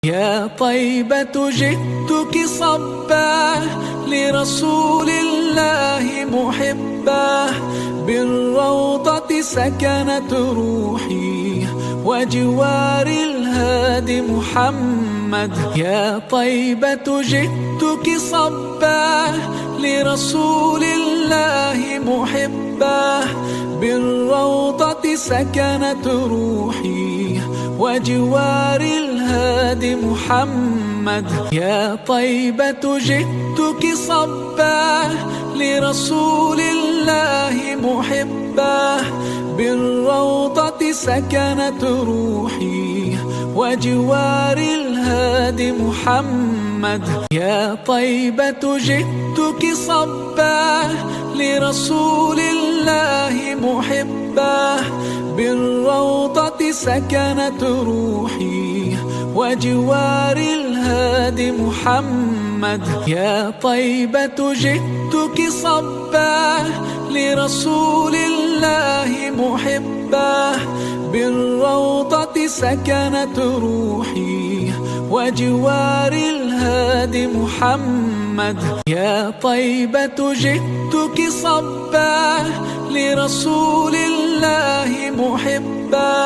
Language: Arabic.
يا طيبة جئتك صبا لرسول الله محبا، بالروضة سكنت روحي وجوار الهادي محمد. يا طيبة جئتك صبا لرسول الله محبا، بالروضة سكنت روحي وجوار الهادي محمد. يا طيبة جئتك صبا لرسول الله محبا، بالروضة سكنت روحي وجوار الهادي محمد. يا طيبة جئتك صبا لرسول الله محبا، بالروضة سكنت روحي وجوار الهادي محمد. يا طيبة جئتك صبا لرسول الله محبا، بالروضة سكنت روحي وجوار الهادي محمد. يا طيبة جئتك صبا لرسول الله محبا.